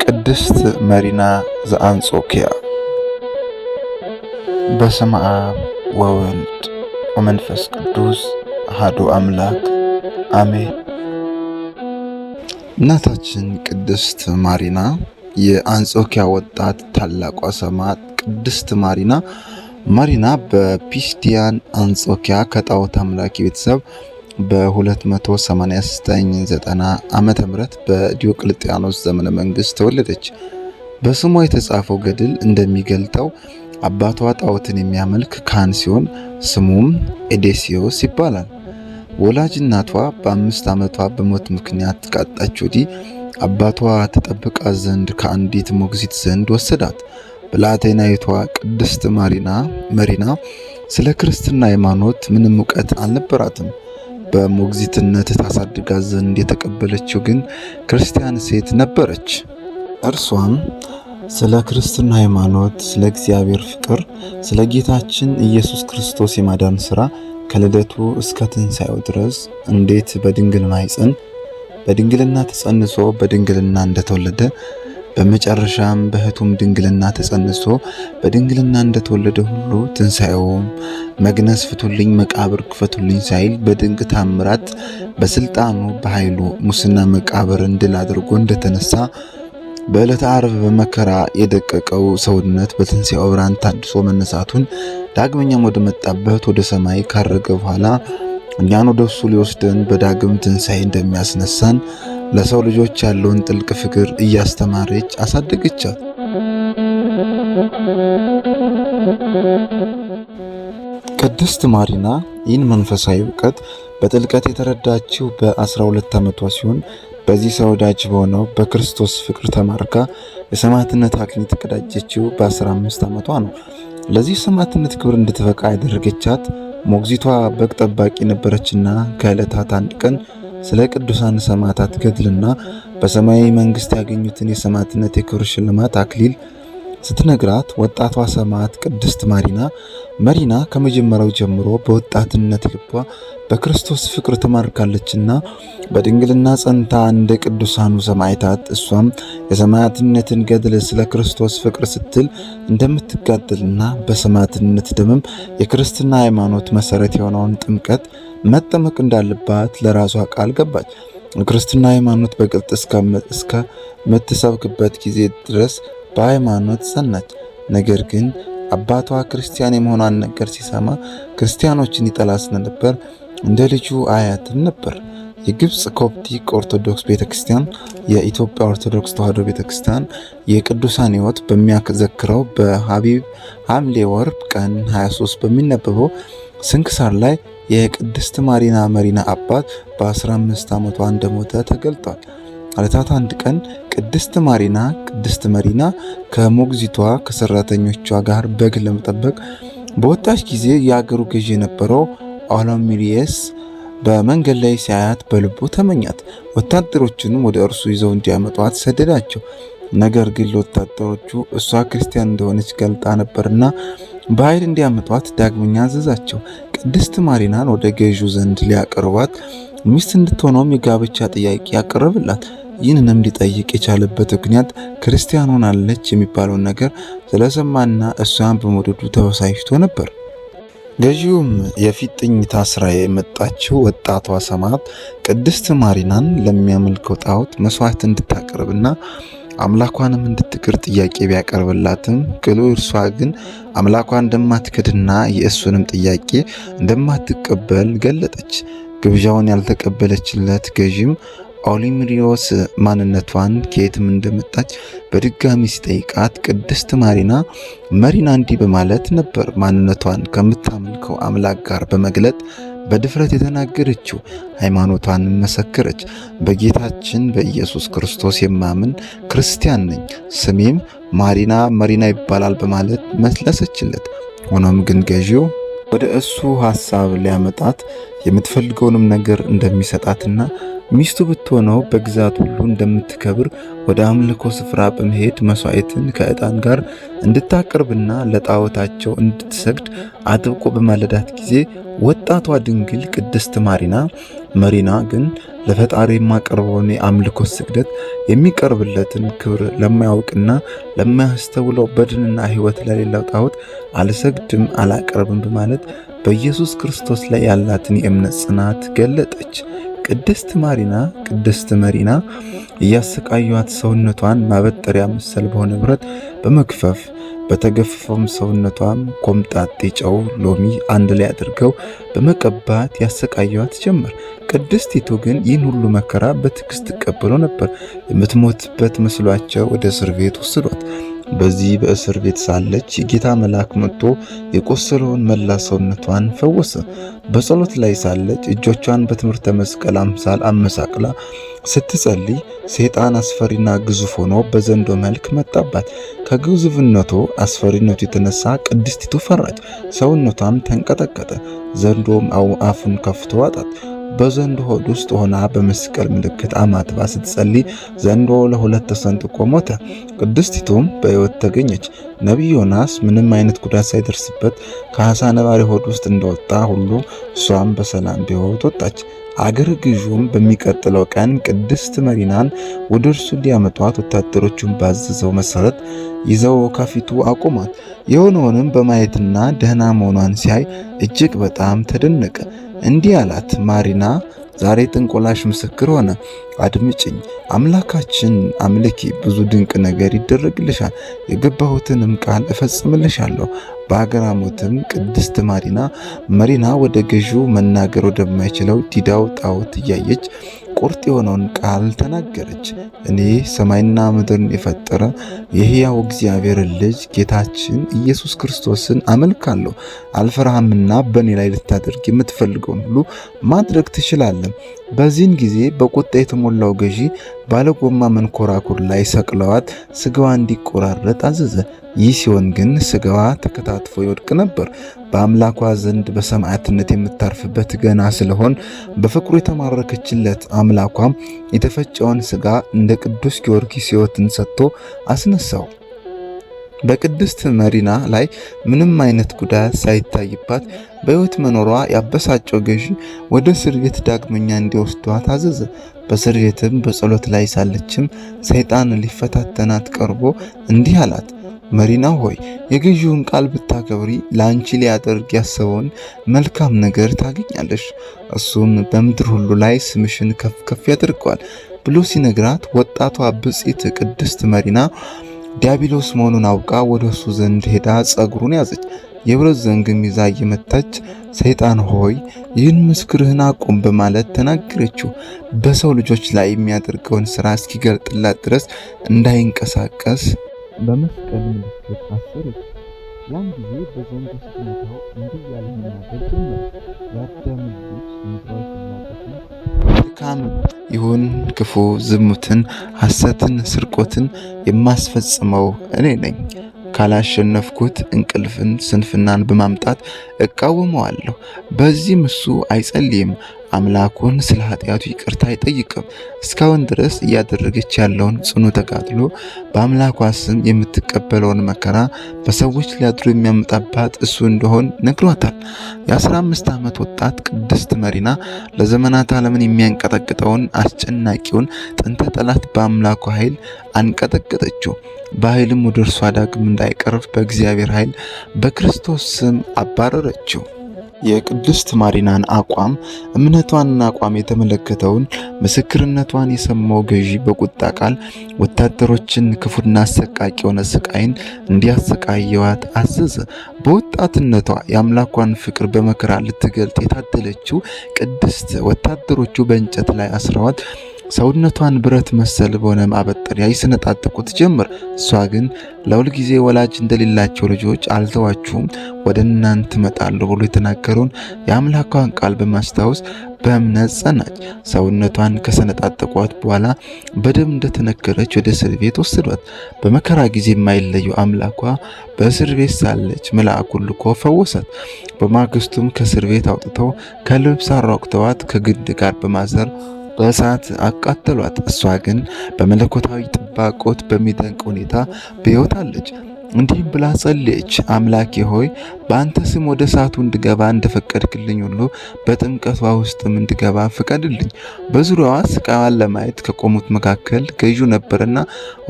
ቅድስት መሪና ዘአንጾኪያ። በስመ አብ ወወልድ ወመንፈስ ቅዱስ አሐዱ አምላክ አሜን። እናታችን ቅድስት ማሪና የአንጾኪያ ወጣት ታላቋ ሰማዕት ቅድስት ማሪና በፒስቲያን አንጾኪያ ከጣዖት አምላኪ ቤተሰብ በ289 ዓመተ ምህረት በዲዮቅልጥያኖስ ዘመነ መንግስት ተወለደች። በስሟ የተጻፈው ገድል እንደሚገልጠው አባቷ ጣዖትን የሚያመልክ ካህን ሲሆን ስሙም ኤዴሲዮስ ይባላል። ወላጅ እናቷ በ5 ዓመቷ በሞት ምክንያት ካጣች ወዲህ አባቷ ተጠብቃ ዘንድ ከአንዲት ሞግዚት ዘንድ ወሰዳት። ብላቴናይቷ ቅድስት መሪና ስለ ክርስትና ሃይማኖት ምንም እውቀት አልነበራትም። በሞግዚትነት ታሳድጋ ዘንድ የተቀበለችው ግን ክርስቲያን ሴት ነበረች። እርሷም ስለ ክርስትና ሃይማኖት፣ ስለ እግዚአብሔር ፍቅር፣ ስለ ጌታችን ኢየሱስ ክርስቶስ የማዳን ሥራ ከልደቱ እስከ ትንሣኤው ድረስ እንዴት በድንግል ማኅፀን በድንግልና ተጸንሶ በድንግልና እንደተወለደ በመጨረሻም በሕቱም ድንግልና ተጸንሶ በድንግልና እንደተወለደ ሁሉ ትንሣኤውም መግነዝ ፍቱልኝ፣ መቃብር ክፈቱልኝ ሳይል በድንቅ ታምራት በስልጣኑ በኃይሉ ሙስና መቃብርን ድል አድርጎ እንደተነሳ በዕለተ ዓርብ በመከራ የደቀቀው ሰውነት በትንሣኤው ብርሃን ታድሶ መነሳቱን ዳግመኛም ወደ መጣበት ወደ ሰማይ ካረገ በኋላ እኛን ወደ እሱ ሊወስደን በዳግም ትንሣኤ እንደሚያስነሳን ለሰው ልጆች ያለውን ጥልቅ ፍቅር እያስተማረች አሳደገቻት። ቅድስት ማሪና ይህን መንፈሳዊ እውቀት በጥልቀት የተረዳችው በ12 ዓመቷ ሲሆን በዚህ ሰው ወዳጅ በሆነው በክርስቶስ ፍቅር ተማርካ የሰማዕትነት አክሊል የተቀዳጀችው በ15 ዓመቷ ነው። ለዚህ ሰማዕትነት ክብር እንድትበቃ ያደረገቻት ሞግዚቷ በግ ጠባቂ ነበረችና ከዕለታት አንድ ቀን ስለ ቅዱሳን ሰማዕታት ገድልና በሰማያዊ መንግስት ያገኙትን የሰማዕትነት የክብር ሽልማት አክሊል ስትነግራት ወጣቷ ሰማዕት ቅድስት መሪና ከመጀመሪያው ጀምሮ በወጣትነት ልቧ በክርስቶስ ፍቅር ተማርካለችና በድንግልና ጸንታ እንደ ቅዱሳኑ ሰማዕታት እሷም የሰማዕትነትን ገድል ስለ ክርስቶስ ፍቅር ስትል እንደምትጋደልና በሰማዕትነት ደምም የክርስትና ሃይማኖት መሰረት የሆነውን ጥምቀት መጠመቅ እንዳለባት ለራሷ ቃል ገባች። የክርስትና ሃይማኖት በግልጥ እስከምትሰብክበት ጊዜ ድረስ በሃይማኖት ጸናች። ነገር ግን አባቷ ክርስቲያን የመሆኗን ነገር ሲሰማ ክርስቲያኖችን ይጠላ ስለነበር እንደ ልጁ አያትም ነበር። የግብፅ ኮፕቲክ ኦርቶዶክስ ቤተክርስቲያን፣ የኢትዮጵያ ኦርቶዶክስ ተዋሕዶ ቤተክርስቲያን የቅዱሳን ሕይወት በሚያዘክረው በሐምሌ ወር ቀን 23 በሚነበበው ስንክሳር ላይ የቅድስት መሪና አባት በ15 ዓመቷ እንደሞተ ተገልጧል። ዕለታት አንድ ቀን ቅድስት መሪና ከሞግዚቷ ከሰራተኞቿ ጋር በግ ለመጠበቅ በወጣች ጊዜ የአገሩ ገዢ የነበረው አውሎሚሪየስ በመንገድ ላይ ሲያያት በልቡ ተመኛት። ወታደሮቹንም ወደ እርሱ ይዘው እንዲያመጧት ሰደዳቸው። ነገር ግን ለወታደሮቹ እሷ ክርስቲያን እንደሆነች ገልጣ ነበርና በኃይል እንዲያመጧት ዳግመኛ አዘዛቸው። ቅድስት ማሪናን ወደ ገዢው ዘንድ ሊያቀርቧት ሚስት እንድትሆነውም የጋብቻ ጥያቄ ያቀረብላት። ይህንንም ሊጠይቅ የቻለበት ምክንያት ክርስቲያን ሆናለች የሚባለውን ነገር ስለሰማና እሷን በመውደዱ ተበሳጭቶ ነበር። ገዢውም የፊጥኝ ታስራ የመጣችው ወጣቷ ሰማዕት ቅድስት ማሪናን ለሚያመልከው ጣዖት መስዋዕት እንድታቀርብና አምላኳንም እንድትክር ጥያቄ ቢያቀርብላትም ቅሉ እርሷ ግን አምላኳን እንደማትክድና የእሱንም ጥያቄ እንደማትቀበል ገለጠች። ግብዣውን ያልተቀበለችለት ገዢም አውሎሚሪዮስ ማንነቷን ከየትም እንደመጣች በድጋሚ ሲጠይቃት ቅድስት መሪና እንዲህ በማለት ነበር ማንነቷን ከምታመልከው አምላክ ጋር በመግለጥ በድፍረት የተናገረችው። ሃይማኖቷን መሰከረች። በጌታችን በኢየሱስ ክርስቶስ የማምን ክርስቲያን ነኝ፣ ስሜም መሪና ይባላል በማለት መለሰችለት። ሆኖም ግን ገዢው ወደ እሱ ሐሳብ ሊያመጣት የምትፈልገውንም ነገር እንደሚሰጣትና ሚስቱ ብትሆነው በግዛት ሁሉ እንደምትከብር ወደ አምልኮ ስፍራ በመሄድ መስዋዕትን ከዕጣን ጋር እንድታቀርብና ለጣዖታቸው እንድትሰግድ አጥብቆ በማለዳት ጊዜ ወጣቷ ድንግል ቅድስት መሪና ግን ለፈጣሪ የማቀርበውን የአምልኮ ስግደት የሚቀርብለትን ክብር ለማያውቅና ለማያስተውለው በድንና ሕይወት ለሌለው ጣዖት አልሰግድም አላቀርብም በማለት በኢየሱስ ክርስቶስ ላይ ያላትን የእምነት ጽናት ገለጠች። ቅድስት መሪና እያሰቃዩት ሰውነቷን ማበጠሪያ መሰል በሆነ ብረት በመግፈፍ በተገፈፈውም ሰውነቷም ኮምጣጤ ጨው፣ ሎሚ አንድ ላይ አድርገው በመቀባት ያሰቃዩት ጀመር። ቅድስቲቱ ግን ይህን ሁሉ መከራ በትዕግስት ተቀብሎ ነበር። የምትሞትበት መስሏቸው ወደ እስር ቤት ወሰዷት። በዚህ በእስር ቤት ሳለች የጌታ መልአክ መጥቶ የቆሰለውን መላ ሰውነቷን ፈወሰ። በጸሎት ላይ ሳለች እጆቿን በትምህርተ መስቀል አምሳል አመሳቅላ ስትጸልይ ሰይጣን አስፈሪና ግዙፍ ሆኖ በዘንዶ መልክ መጣባት። ከግዙፍነቱ አስፈሪነቱ የተነሳ ቅድስቲቱ ፈራች፣ ሰውነቷም ተንቀጠቀጠ። ዘንዶም አፉን ከፍቶ ዋጣት። በዘንዶ ሆድ ውስጥ ሆና በመስቀል ምልክት አማትባ ስትጸልይ ዘንዶ ለሁለት ተሰንጥቆ ሞተ። ቅድስቲቱም በሕይወት ተገኘች። ነቢዩ ዮናስ ምንም አይነት ጉዳት ሳይደርስበት ከዓሣ ነባሪ ሆድ ውስጥ እንደወጣ ሁሉ እሷም በሰላም በሕይወት ወጣች። አገረ ገዡም በሚቀጥለው ቀን ቅድስት መሪናን ወደ እርሱ እንዲያመጧት ወታደሮቹን ባዘዘው መሰረት ይዘው ከፊቱ አቆሟት። የሆነውንም በማየትና ደህና መሆኗን ሲያይ እጅግ በጣም ተደነቀ። እንዲህ አላት፣ ማሪና ዛሬ ጥንቆላሽ ምስክር ሆነ። አድምጭኝ፣ አምላካችን አምልኪ፣ ብዙ ድንቅ ነገር ይደረግልሻል፣ የገባሁትንም ቃል እፈጽምልሻለሁ። በአግራሞትም ቅድስት መሪና ወደ ገዢው መናገር ወደማይችለው ዲዳው ጣዖት እያየች ቁርጥ የሆነውን ቃል ተናገረች። እኔ ሰማይና ምድርን የፈጠረ የሕያው እግዚአብሔርን ልጅ ጌታችን ኢየሱስ ክርስቶስን አመልካለሁ። አልፈራህምና በእኔ ላይ ልታደርግ የምትፈልገውን ሁሉ ማድረግ ትችላለህ። በዚህን ጊዜ በቁጣ የተሞላው ገዢ ባለጎማ መንኮራኩር ላይ ሰቅለዋት ስጋዋ እንዲቆራረጥ አዘዘ። ይህ ሲሆን ግን ስጋዋ ተከታትፎ ይወድቅ ነበር። በአምላኳ ዘንድ በሰማዕትነት የምታርፍበት ገና ስለሆን በፍቅሩ የተማረከችለት አምላኳም የተፈጨውን ስጋ እንደ ቅዱስ ጊዮርጊስ ሕይወትን ሰጥቶ አስነሳው። በቅድስት መሪና ላይ ምንም አይነት ጉዳት ሳይታይባት በሕይወት መኖሯ ያበሳጨው ገዢ ወደ እስር ቤት ዳግመኛ እንዲወስዷት አዘዘ። በእስር ቤትም በጸሎት ላይ ሳለችም ሰይጣን ሊፈታተናት ቀርቦ እንዲህ አላት፣ መሪና ሆይ የገዢውን ቃል ብታከብሪ ለአንቺ ሊያደርግ ያሰበውን መልካም ነገር ታገኛለሽ። እሱም በምድር ሁሉ ላይ ስምሽን ከፍ ከፍ ያደርገዋል ብሎ ሲነግራት ወጣቷ ብጽዕት ቅድስት መሪና ዲያብሎስ መሆኑን አውቃ ወደ እሱ ዘንድ ሄዳ ጸጉሩን ያዘች። የብረት ዘንግም ይዛ እየመታች ሰይጣን ሆይ ይህን ምስክርህን አቁም በማለት ተናገረችው። በሰው ልጆች ላይ የሚያደርገውን ሥራ እስኪገልጥላት ድረስ እንዳይንቀሳቀስ በመስቀል ምልክት አሰረች። ያን ጊዜ በዘንግ ስትመታው እንዲህ ያለ መናገር ጀመረ። የአዳም ልጆች ምድራዊ ፍላጎትን መልካም ይሁን ክፉ፣ ዝሙትን፣ ሐሰትን፣ ስርቆትን የማስፈጽመው እኔ ነኝ። ካላሸነፍኩት እንቅልፍን፣ ስንፍናን በማምጣት እቃወመዋለሁ። በዚህም እሱ አይጸልይም፣ አምላኩን ስለ ኃጢአቱ ይቅርታ አይጠይቅም። እስካሁን ድረስ እያደረገች ያለውን ጽኑ ተጋድሎ በአምላኳ ስም የምትቀበለውን መከራ በሰዎች ሊያድሩ የሚያመጣባት እሱ እንደሆን ነግሯታል። የ15 ዓመት ወጣት ቅድስት መሪና ለዘመናት ዓለምን የሚያንቀጠቅጠውን አስጨናቂውን ጥንተ ጠላት በአምላኳ ኃይል አንቀጠቀጠችው። በኃይልም ወደ እርሷ ዳግም እንዳይቀርብ በእግዚአብሔር ኃይል በክርስቶስ ስም አባረረችው። የቅድስት መሪናን አቋም እምነቷንና አቋም የተመለከተውን ምስክርነቷን የሰማው ገዢ በቁጣ ቃል ወታደሮችን ክፉና አሰቃቂ የሆነ ስቃይን እንዲያሰቃየዋት አዘዘ። በወጣትነቷ የአምላኳን ፍቅር በመከራ ልትገልጥ የታደለችው ቅድስት ወታደሮቹ በእንጨት ላይ አስረዋት ሰውነቷን ብረት መሰል በሆነ ማበጠሪያ ይሰነጣጥቁት ጀመር። እሷ ግን ለሁል ጊዜ ወላጅ እንደሌላቸው ልጆች አልተዋችሁም፣ ወደ እናንተ እመጣለሁ ብሎ የተናገረውን የአምላኳን ቃል በማስታወስ በእምነት ጸናች። ሰውነቷን ከሰነጣጠቋት በኋላ በደም እንደተነከረች ወደ እስር ቤት ወሰዷት። በመከራ ጊዜ የማይለየው አምላኳ በእስር ቤት ሳለች መልአኩን ልኮ ፈወሳት። በማግስቱም ከእስር ቤት አውጥተው ከልብስ አራቁተዋት ከግንድ ጋር በማሰር በእሳት አቃጠሏት። እሷ ግን በመለኮታዊ ጥባቆት በሚደንቅ ሁኔታ በሕይወት አለች። እንዲህም ብላ ጸለየች። አምላኬ ሆይ በአንተ ስም ወደ እሳቱ እንድገባ እንደፈቀድክልኝ ሁሉ በጥምቀቷ ውስጥም እንድገባ ፍቀድልኝ። በዙሪያዋ ስቃዋን ለማየት ከቆሙት መካከል ገዢው ነበርና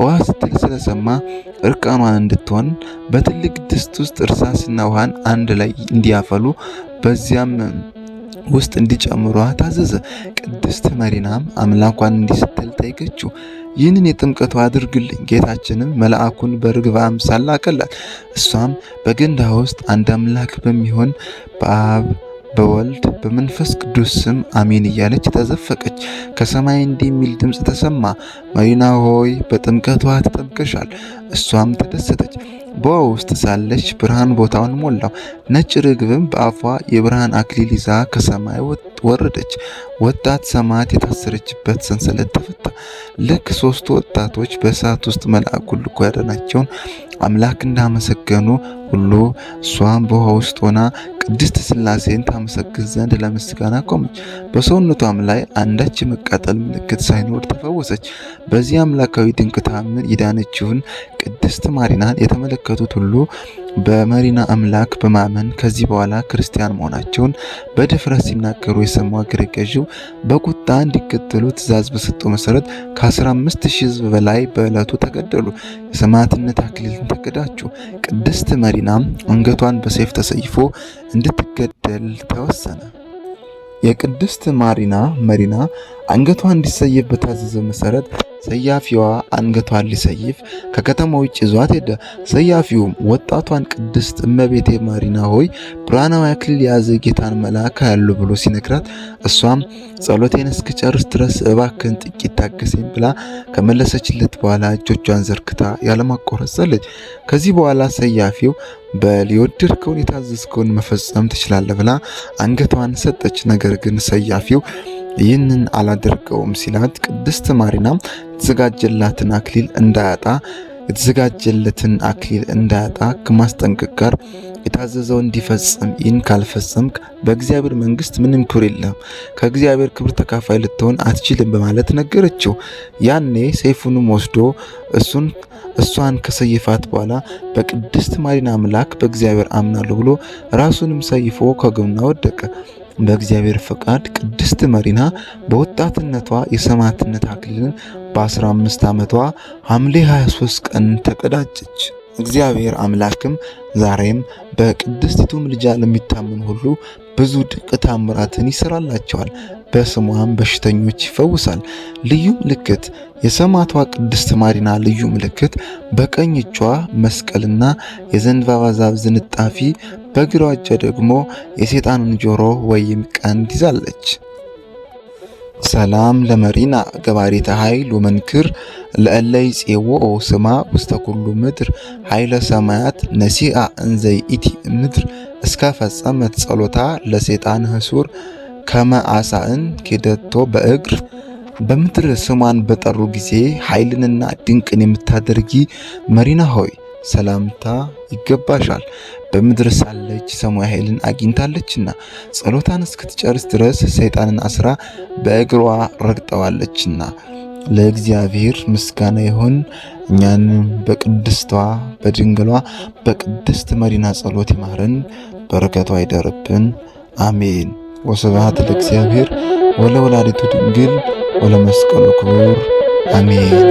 ውሃ ስትል ስለሰማ እርቃኗን እንድትሆን በትልቅ ድስት ውስጥ እርሳስና ውሃን አንድ ላይ እንዲያፈሉ በዚያም ውስጥ እንዲጨምሯ ታዘዘ። ቅድስት መሪናም አምላኳን እንዲህ ስትል ጠየቀችው፣ ይህንን የጥምቀቷ አድርግልኝ። ጌታችንም መልአኩን በርግብ አምሳል ላከላት። እሷም በገንዳ ውስጥ አንድ አምላክ በሚሆን በአብ በወልድ በመንፈስ ቅዱስ ስም አሜን እያለች ተዘፈቀች። ከሰማይ እንዲህ የሚል ድምፅ ተሰማ፣ መሪና ሆይ በጥምቀቷ ተጠምቀሻል። እሷም ተደሰተች። በውሃ ውስጥ ሳለች ብርሃን ቦታውን ሞላው። ነጭ ርግብም በአፏ የብርሃን አክሊል ይዛ ከሰማይ ወረደች። ወጣት ሰማዕት የታሰረችበት ሰንሰለት ተፈታ። ልክ 3 ወጣቶች በእሳት ውስጥ መልአኩን ልኮ ያዳናቸውን አምላክ እንዳመሰገኑ ሁሉ እሷም በውሃ ውስጥ ሆና ቅድስት ሥላሴን ታመሰግን ዘንድ ለምስጋና ቆመች። በሰውነቷም ላይ አንዳች የመቃጠል ምልክት ሳይኖር ተፈወሰች። በዚህ አምላካዊ ድንቅ ተአምር የዳነችውን ቅድስት ማሪናን የተመለከቱት ሁሉ በመሪና አምላክ በማመን ከዚህ በኋላ ክርስቲያን መሆናቸውን በድፍረት ሲናገሩ የሰሙ አገረ ገዢው በቁጣ እንዲገደሉ ትእዛዝ በሰጠው መሰረት ከ15,000 ሕዝብ በላይ በዕለቱ ተገደሉ። የሰማዕትነት አክሊልን ተቀዳጁ። ቅድስት መሪናም አንገቷን በሰይፍ ተሰይፎ እንድትገደል ተወሰነ። የቅድስት መሪና አንገቷ እንዲሰይፍ በታዘዘ መሰረት ሰያፊዋ አንገቷን ሊሰይፍ ከከተማ ውጭ ይዟት ሄደ። ሰያፊውም ወጣቷን ቅድስት እመቤቴ ማሪና ሆይ ብርሃናዊ አክሊል የያዘ ጌታን መልአክ ያሉ ብሎ ሲነግራት እሷም ጸሎቴን እስክጨርስ ድረስ እባክህን ጥቂት ታገሰኝ ብላ ከመለሰችለት በኋላ እጆቿን ዘርግታ ያለማቋረጥ ጸለየች። ከዚህ በኋላ ሰያፊው በል የወደድከውን የታዘዝከውን መፈጸም ትችላለህ ብላ አንገቷን ሰጠች። ነገር ግን ሰያፊው ይህንን አላደርገውም ሲላት ቅድስት ማሪናም የተዘጋጀለትን አክሊል እንዳያጣ ከማስጠንቀቅ ጋር የታዘዘው እንዲፈጽም፣ ይህን ካልፈጸምክ በእግዚአብሔር መንግስት ምንም ክብር የለም፣ ከእግዚአብሔር ክብር ተካፋይ ልትሆን አትችልም በማለት ነገረችው። ያኔ ሰይፉንም ወስዶ እሷን ከሰይፋት በኋላ በቅድስት ማሪና አምላክ በእግዚአብሔር አምናለሁ ብሎ ራሱንም ሰይፎ ከጎኗ ወደቀ። በእግዚአብሔር ፈቃድ ቅድስት መሪና በወጣትነቷ የሰማዕትነት አክሊልን በ15 ዓመቷ ሐምሌ 23 ቀን ተቀዳጀች። እግዚአብሔር አምላክም ዛሬም በቅድስቲቱ ምልጃ ለሚታመኑ ሁሉ ብዙ ድንቅ ታምራትን ይሰራላቸዋል። በስሟም በሽተኞች ይፈውሳል። ልዩ ምልክት የሰማዕቷ ቅድስት ማሪና ልዩ ምልክት በቀኝ እጇ መስቀልና የዘንባባ ዛፍ ዝንጣፊ፣ በግራ እጇ ደግሞ የሰይጣንን ጆሮ ወይም ቀንድ ይዛለች። ሰላም ለመሪና ገባሪተ ኃይል ወመንክር ለእለይ ጼዎኦ ስማ ውስተ ኩሉ ምድር ኃይለ ሰማያት ነሲአ እንዘይ ኢቲ ምድር እስከ ፈጸመት ጸሎታ ለሰይጣን ህሱር ከመ አሳእን ኬደቶ በእግር። በምድር ስሟን በጠሩ ጊዜ ኃይልንና ድንቅን የምታደርጊ መሪና ሆይ ሰላምታ ይገባሻል። በምድር ሳለች ሰማያዊ ኃይልን አግኝታለችና ጸሎታን እስክትጨርስ ድረስ ሰይጣንን አስራ በእግሯ ረግጠዋለችና። ለእግዚአብሔር ምስጋና ይሁን። እኛንም በቅድስቷ በድንግሏ በቅድስት መሪና ጸሎት ይማረን፣ በረከቷ ይደርብን። አሜን። ወስብሐት ለእግዚአብሔር ወለወላዲቱ ድንግል ወለመስቀሉ ክቡር አሜን።